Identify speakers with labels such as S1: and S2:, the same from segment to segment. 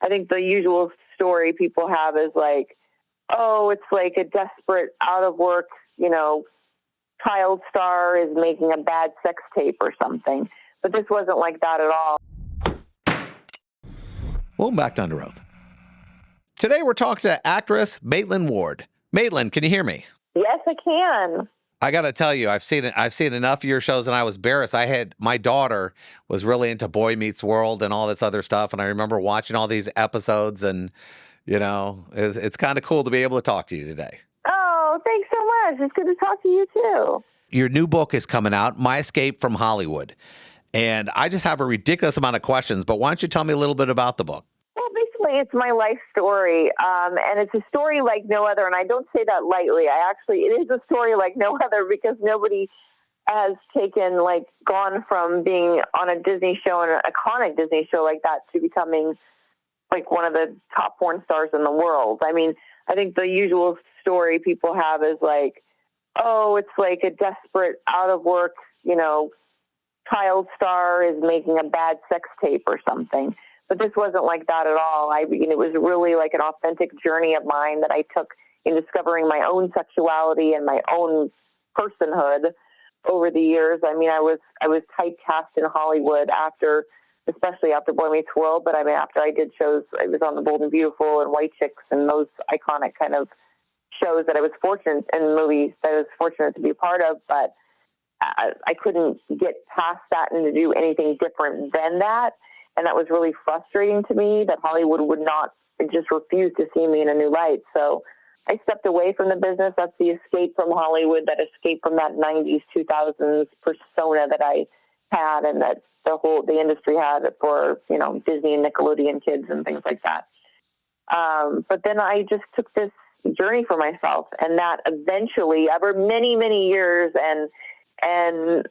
S1: I think the usual story people have is like, oh, it's like a desperate, out of work, child star is making a bad sex tape or something. But this wasn't like that at all.
S2: Welcome back to Under Oath. Today we're talking to actress Maitland Ward. Maitland, can you hear me?
S1: Yes, I can.
S2: I got to tell you, I've seen enough of your shows, and I was embarrassed. My daughter was really into Boy Meets World and all this other stuff, and I remember watching all these episodes, and it's kind of cool to be able to talk to you today.
S1: Oh, thanks so much. It's good to talk to you too.
S2: Your new book is coming out, My Escape from Hollywood, and I just have a ridiculous amount of questions. But why don't you tell me a little bit about the book?
S1: Well, basically, it's my life story, and it's a story like no other, and I don't say that lightly. It is a story like no other because nobody has gone from being on a Disney show, an iconic Disney show like that, to becoming like one of the top porn stars in the world. I mean, I think the usual story people have is like, oh, it's like a desperate, out of work, child star is making a bad sex tape or something. But this wasn't like that at all. It was really like an authentic journey of mine that I took in discovering my own sexuality and my own personhood over the years. I mean, I was typecast in Hollywood especially after Boy Meets World. But I mean, after I did shows, I was on The Bold and Beautiful and White Chicks and those iconic kind of shows that I was fortunate, and movies that I was fortunate to be a part of. But I couldn't get past that and to do anything different than that. And that was really frustrating to me that Hollywood would not just refuse to see me in a new light. So I stepped away from the business. That's the escape from Hollywood, that escape from that 90s, 2000s persona that I had and that the industry had for, Disney and Nickelodeon kids and things like that. But then I just took this journey for myself, and that eventually, over many, many years and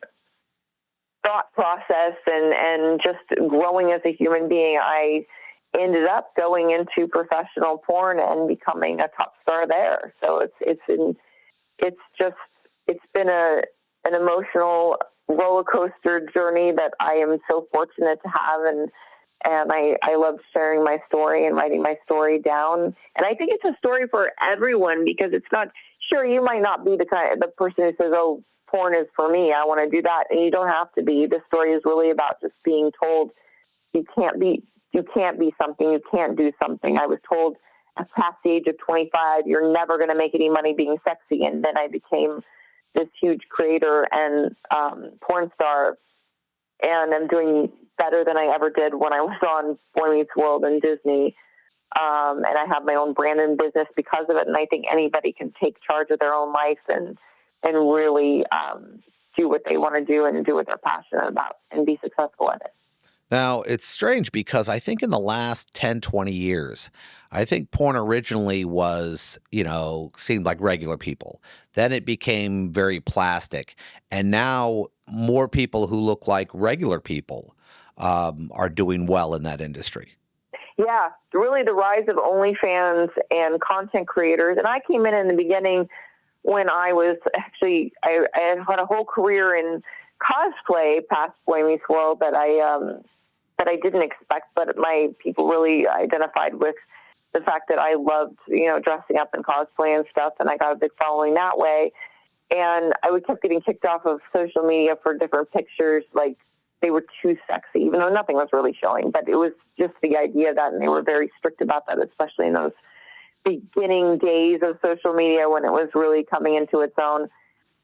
S1: thought process and just growing as a human being, I ended up going into professional porn and becoming a top star there. So it's been an emotional roller coaster journey that I am so fortunate to have, and I love sharing my story and writing my story down. And I think it's a story for everyone, because it's not, sure, you might not be the person who says, oh, porn is for me, I want to do that. And you don't have to be. This story is really about just being told you can't be something, you can't do something. I was told past the age of 25, you're never going to make any money being sexy. And then I became this huge creator and porn star, and I'm doing better than I ever did when I was on Boy Meets World and Disney. And I have my own brand and business because of it. And I think anybody can take charge of their own life and really do what they want to do and do what they're passionate about and be successful at it.
S2: Now, it's strange because I think in the last 10, 20 years, I think porn originally was, seemed like regular people. Then it became very plastic. And now more people who look like regular people are doing well in that industry.
S1: Yeah, really the rise of OnlyFans and content creators. And I came in the beginning when I was I had a whole career in cosplay past Boy Meets World that I didn't expect, but my people really identified with the fact that I loved, dressing up in cosplay and stuff, and I got a big following that way. And I kept getting kicked off of social media for different pictures, like they were too sexy, even though nothing was really showing. But it was just the idea of that, and they were very strict about that, especially in those beginning days of social media when it was really coming into its own.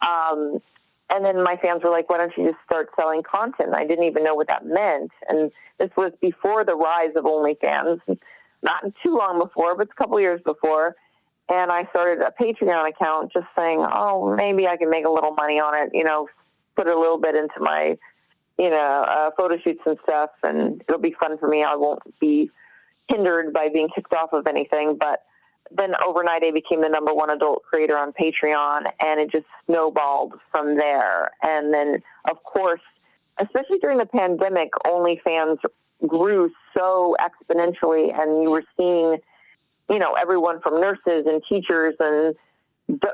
S1: And then my fans were like, why don't you just start selling content? I didn't even know what that meant. And this was before the rise of OnlyFans, not too long before, but a couple years before. And I started a Patreon account just saying, oh, maybe I can make a little money on it, put a little bit into my, photo shoots and stuff, and it'll be fun for me. I won't be hindered by being kicked off of anything. But then overnight I became the #1 adult creator on Patreon, and it just snowballed from there. And then, of course, especially during the pandemic, OnlyFans grew so exponentially, and you were seeing, everyone from nurses and teachers and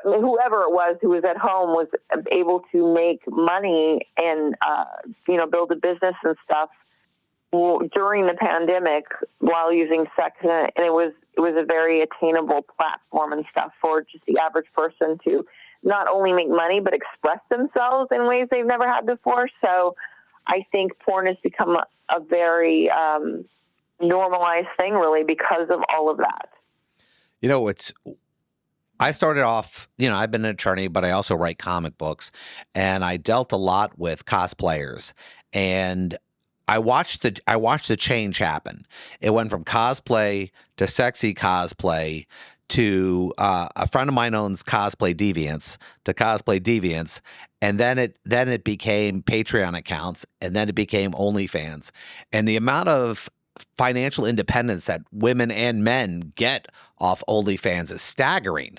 S1: whoever it was who was at home was able to make money and, build a business and stuff during the pandemic while using sex, and it was a very attainable platform and stuff for just the average person to not only make money but express themselves in ways they've never had before. So I think porn has become a very normalized thing, really, because of all of that.
S2: I started off, I've been an attorney, but I also write comic books, and I dealt a lot with cosplayers, and I watched the change happen. It went from cosplay to sexy cosplay to a friend of mine owns Cosplay Deviants to Cosplay Deviants, and then it became Patreon accounts, and then it became OnlyFans, and the amount of financial independence that women and men get off OnlyFans is staggering.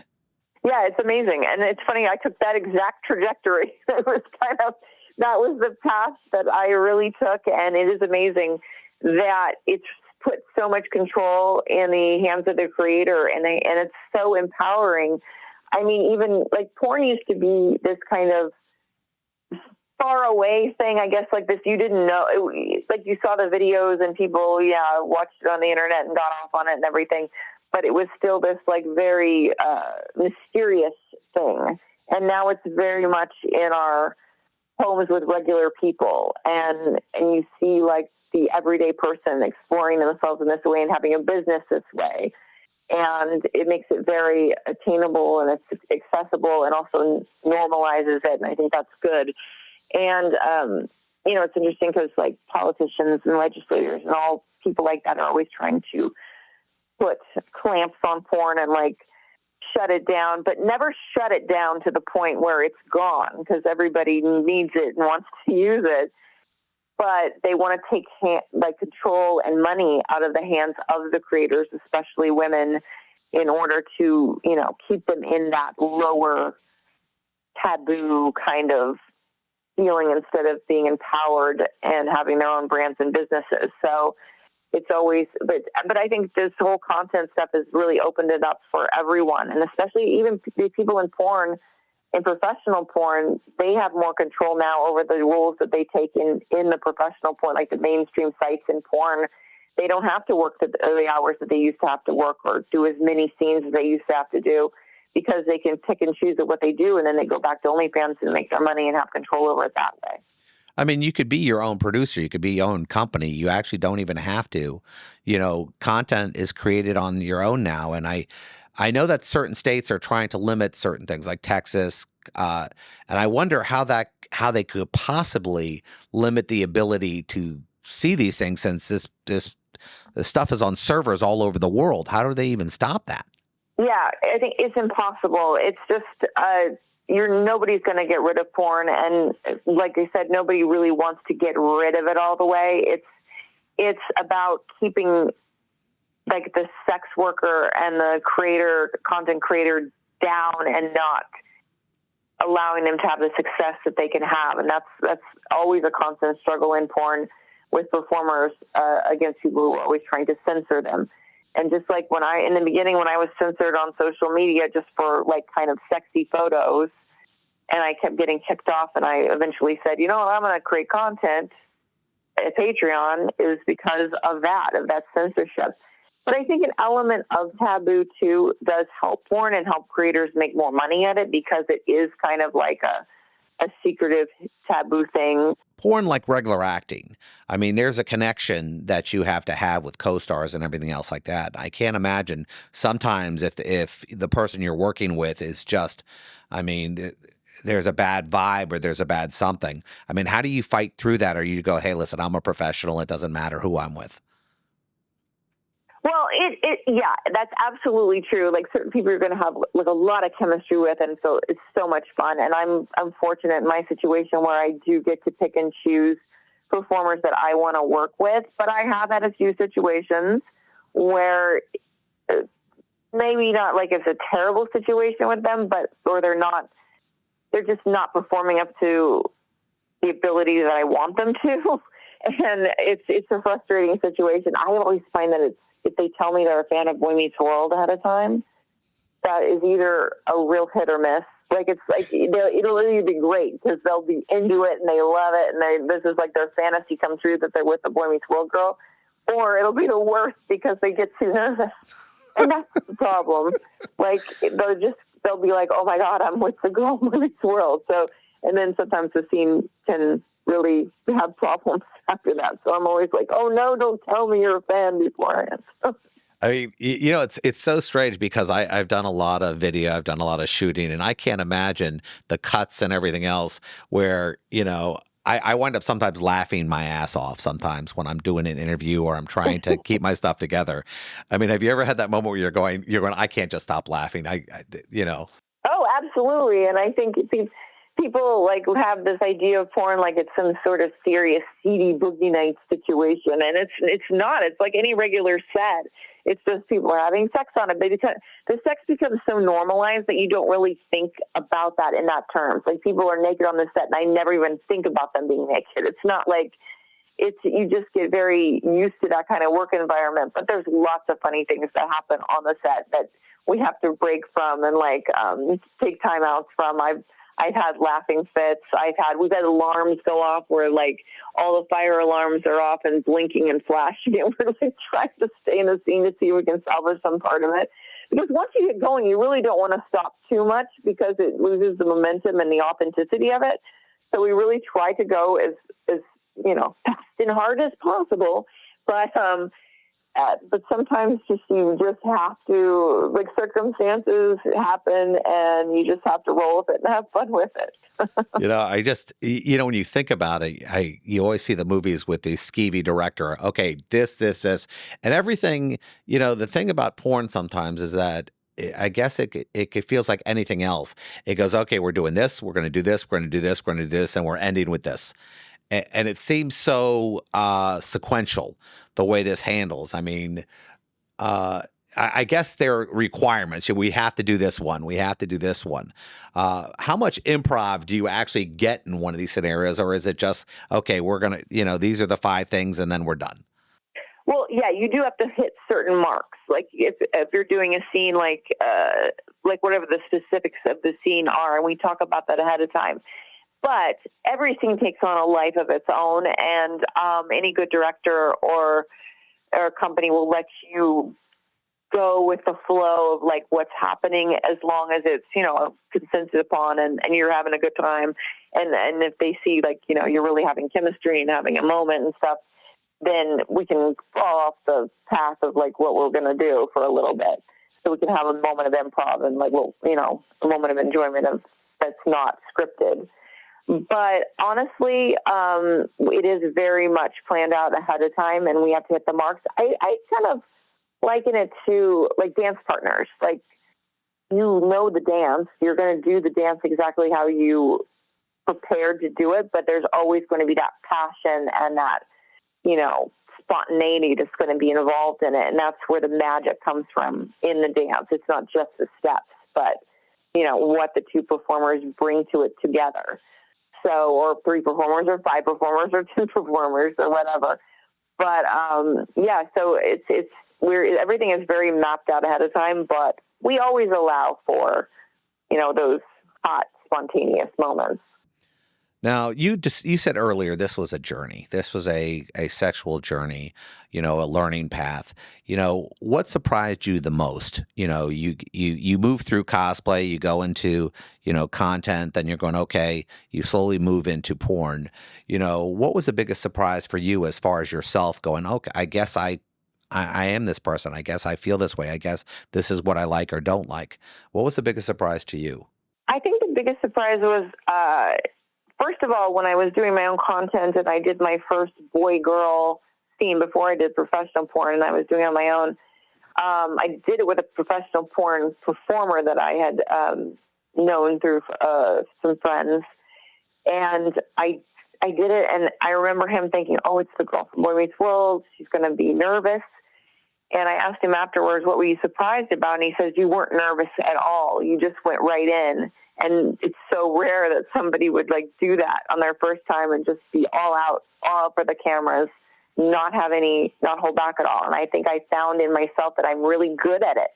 S1: Yeah, it's amazing. And it's funny, I took that exact trajectory. That was the path that I really took. And it is amazing that it's put so much control in the hands of the creator, and it's so empowering. I mean, even like porn used to be this kind of far away thing, I guess, like this, you didn't know, like you saw the videos and people, watched it on the internet and got off on it and everything. But it was still this like very mysterious thing. And now it's very much in our homes with regular people. And you see like the everyday person exploring themselves in this way and having a business this way. And it makes it very attainable, and it's accessible, and also normalizes it. And I think that's good. And, it's interesting because like politicians and legislators and all people like that are always trying to put clamps on porn and like shut it down, but never shut it down to the point where it's gone, because everybody needs it and wants to use it. But they want to take control and money out of the hands of the creators, especially women, in order to, keep them in that lower taboo kind of feeling instead of being empowered and having their own brands and businesses. So it's always, but I think this whole content stuff has really opened it up for everyone, and especially even the people in porn, in professional porn, they have more control now over the rules that they take in the professional porn, like the mainstream sites in porn. They don't have to work the hours that they used to have to work, or do as many scenes as they used to have to do, because they can pick and choose at what they do, and then they go back to OnlyFans and make their money and have control over it that way.
S2: I mean, you could be your own producer. You could be your own company. You actually don't even have to. Content is created on your own now. And I know that certain states are trying to limit certain things, like Texas. And I wonder how they could possibly limit the ability to see these things, since this stuff is on servers all over the world. How do they even stop that? Yeah,
S1: I think it's impossible. It's just nobody's going to get rid of porn, and like I said, nobody really wants to get rid of it all the way. It's about keeping like the sex worker and the content creator down, and not allowing them to have the success that they can have. And that's always a constant struggle in porn with performers against people who are always trying to censor them. And just like in the beginning, when I was censored on social media just for like kind of sexy photos, and I kept getting kicked off, and I eventually said, I'm going to create content at Patreon, is because of that censorship. But I think an element of taboo too does help porn and help creators make more money at it, because it is kind of like a secretive taboo thing.
S2: Porn, like regular acting. I mean, there's a connection that you have to have with co-stars and everything else like that. I can't imagine sometimes if the person you're working with is just, there's a bad vibe or there's a bad something. I mean, how do you fight through that? Or you go, hey, listen, I'm a professional. It doesn't matter who I'm with.
S1: Well, yeah, that's absolutely true. Like certain people you're going to have like a lot of chemistry with, and so it's so much fun. And I'm fortunate in my situation where I do get to pick and choose performers that I want to work with. But I have had a few situations where maybe not like it's a terrible situation with them, or they're just not performing up to the ability that I want them to. And it's a frustrating situation. I always find that if they tell me they're a fan of Boy Meets World ahead of time, that is either a real hit or miss, Like, it's like, it'll either be great because they'll be into it and they love it. And this is like their fantasy come true that they're with the Boy Meets World girl, or it'll be the worst because they get too nervous. And that's the problem. Like, they'll be like, oh my God, I'm with the girl in Boy Meets World. So, and then sometimes the scene can really have problems after that. So I'm always like, oh no, don't tell me you're a fan beforehand.
S2: I mean, it's so strange because I've done a lot of video, I've done a lot of shooting, and I can't imagine the cuts and everything else where, I wind up sometimes laughing my ass off sometimes when I'm doing an interview or I'm trying to keep my stuff together. I mean, have you ever had that moment where you're going, I can't just stop laughing.
S1: Oh, absolutely. And I think people like have this idea of porn like it's some sort of serious, seedy boogie night situation, and it's not. It's like any regular set. It's just people are having sex on it. But the sex becomes so normalized that you don't really think about that in that terms. Like, people are naked on the set, and I never even think about them being naked. It's not like you just get very used to that kind of work environment. But there's lots of funny things that happen on the set that we have to break from and take time outs from. I've had laughing fits. We've had alarms go off where like all the fire alarms are off and blinking and flashing, and we're like trying to stay in the scene to see if we can salvage some part of it. Because once you get going, you really don't want to stop too much because it loses the momentum and the authenticity of it. So we really try to go as fast and hard as possible. But sometimes you just have to, like, circumstances happen and you just have to roll with it and have fun with it.
S2: When you think about it, you always see the movies with the skeevy director. Okay, this, and everything. The thing about porn sometimes is that I guess it feels like anything else. It goes, okay, we're doing this, we're going to do this, we're going to do this, we're going to do this, and we're ending with this. And it seems so sequential the way this handles. I mean, I guess there are requirements. We have to do this one. We have to do this one. How much improv do you actually get in one of these scenarios, or is it just, okay, we're gonna, these are the 5 things, and then we're done?
S1: Well, yeah, you do have to hit certain marks. Like if you're doing a scene, like whatever the specifics of the scene are, and we talk about that ahead of time. But everything takes on a life of its own, and any good director or company will let you go with the flow of like what's happening, as long as it's consented upon and you're having a good time, and if they see you're really having chemistry and having a moment and stuff, then we can fall off the path of like what we're going to do for a little bit, so we can have a moment of improv and a moment of enjoyment that's not scripted. But honestly, it is very much planned out ahead of time, and we have to hit the marks. I kind of liken it to like dance partners. Like, the dance, you're going to do the dance exactly how you prepared to do it, but there's always going to be that passion and that, spontaneity that's going to be involved in it. And that's where the magic comes from in the dance. It's not just the steps, but, what the 2 performers bring to it together. So, or 3 performers or 5 performers or 2 performers or whatever. But, so everything is very mapped out ahead of time, but we always allow for, those hot, spontaneous moments.
S2: Now, you said earlier this was a journey. This was a sexual journey, a learning path. What surprised you the most? You move through cosplay, you go into, content, then you're going, okay, you slowly move into porn. What was the biggest surprise for you as far as yourself going, okay, I guess I am this person. I guess I feel this way. I guess this is what I like or don't like. What was the biggest surprise to you?
S1: I think the biggest surprise was, first of all, when I was doing my own content and I did my first boy-girl scene before I did professional porn, and I was doing it on my own, I did it with a professional porn performer that I had known through some friends. And I did it, and I remember him thinking, oh, it's the girl from Boy Meets World. She's going to be nervous. And I asked him afterwards, what were you surprised about? And he says, you weren't nervous at all. You just went right in. And it's so rare that somebody would do that on their first time and just be all out for the cameras, not hold back at all. And I think I found in myself that I'm really good at it.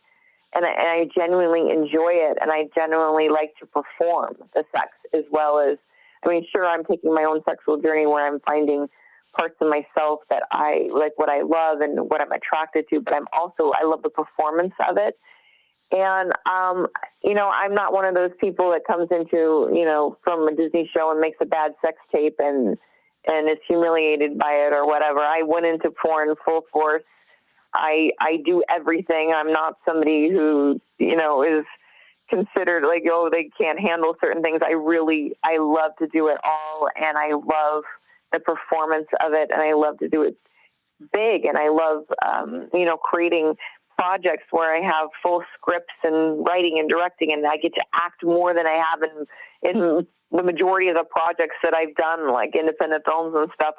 S1: and I genuinely enjoy it, and I genuinely like to perform the sex as well as, I mean, sure, I'm taking my own sexual journey where I'm finding parts of myself that I like, what I love and what I'm attracted to, but I love the performance of it. And, I'm not one of those people that comes into, from a Disney show and makes a bad sex tape and is humiliated by it or whatever. I went into porn full force. I do everything. I'm not somebody who, is considered like, oh, they can't handle certain things. I love to do it all. And I love the performance of it. And I love to do it big. And I love, creating projects where I have full scripts and writing and directing, and I get to act more than I have in the majority of the projects that I've done, like independent films and stuff.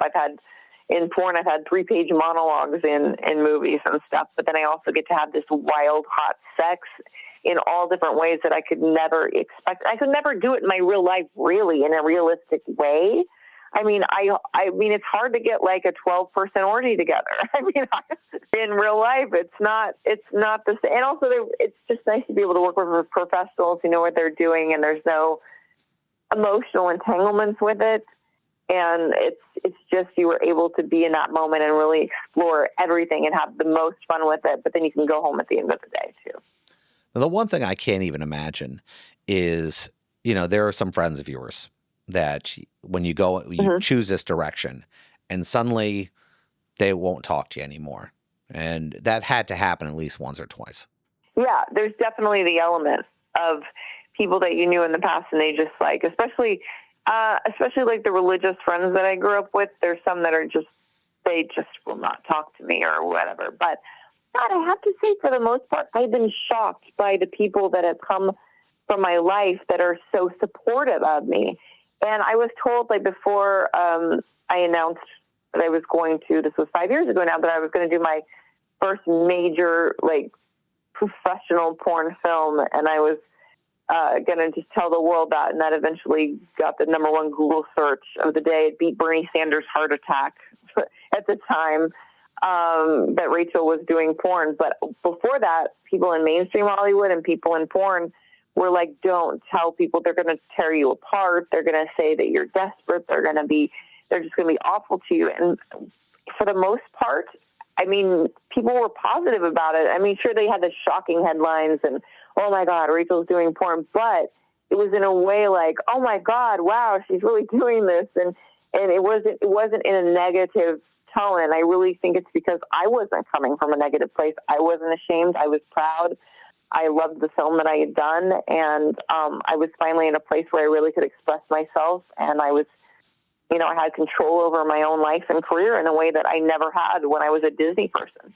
S1: In porn, I've had 3-page monologues in movies and stuff, but then I also get to have this wild, hot sex in all different ways that I could never expect. I could never do it in my real life, really, in a realistic way. I mean, it's hard to get like a 12-person orgy together. I mean, in real life, it's not the same. And also, it's just nice to be able to work with professionals who know what they're doing, and there's no emotional entanglements with it. And it's just, you were able to be in that moment and really explore everything and have the most fun with it. But then you can go home at the end of the day too.
S2: Now, the one thing I can't even imagine is, there are some friends of yours that when you go, you choose this direction, and suddenly they won't talk to you anymore. And that had to happen at least once or twice.
S1: Yeah, there's definitely the element of people that you knew in the past, and they just like, especially like the religious friends that I grew up with. There's some that they just will not talk to me or whatever. But God, I have to say, for the most part, I've been shocked by the people that have come from my life that are so supportive of me. And I was told, like, before I announced that I was going to, this was 5 years ago now, that I was going to do my first major, like, professional porn film, and I was going to just tell the world that, and that eventually got the #1 Google search of the day. It beat Bernie Sanders' heart attack at the time that Rachel was doing porn. But before that, people in mainstream Hollywood and people in porn were like, don't tell people, they're going to tear you apart. They're going to say that you're desperate. They're just going to be awful to you. And for the most part, I mean, people were positive about it. I mean, sure, they had the shocking headlines and, oh my God, Rachel's doing porn, but it was in a way like, oh my God, wow, she's really doing this. And it wasn't in a negative tone. And I really think it's because I wasn't coming from a negative place. I wasn't ashamed. I was proud. I loved the film that I had done, and I was finally in a place where I really could express myself, and I was, I had control over my own life and career in a way that I never had when I was a Disney person.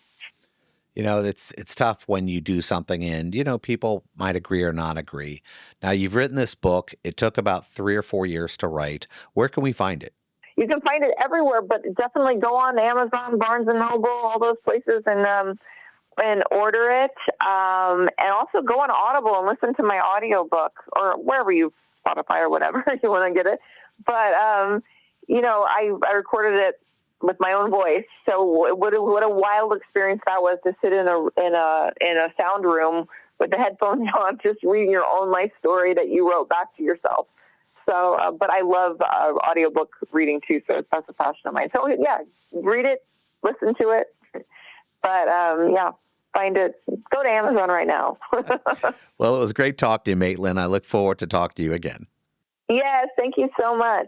S2: It's tough when you do something and, people might agree or not agree. Now, you've written this book. It took about 3 or 4 years to write. Where can we find it?
S1: You can find it everywhere, but definitely go on Amazon, Barnes & Noble, all those places, and order it, and also go on Audible and listen to my audiobook, or wherever you, Spotify or whatever you want to get it. But I recorded it with my own voice, so what a wild experience that was, to sit in a sound room with the headphones on, just reading your own life story that you wrote back to yourself. So, but I love audiobook reading too, so that's a passion of mine. So yeah, read it, listen to it. But, find it. Go to Amazon right now.
S2: Well, it was great talking to you, Maitland. I look forward to talking to you again.
S1: Yes, thank you so much.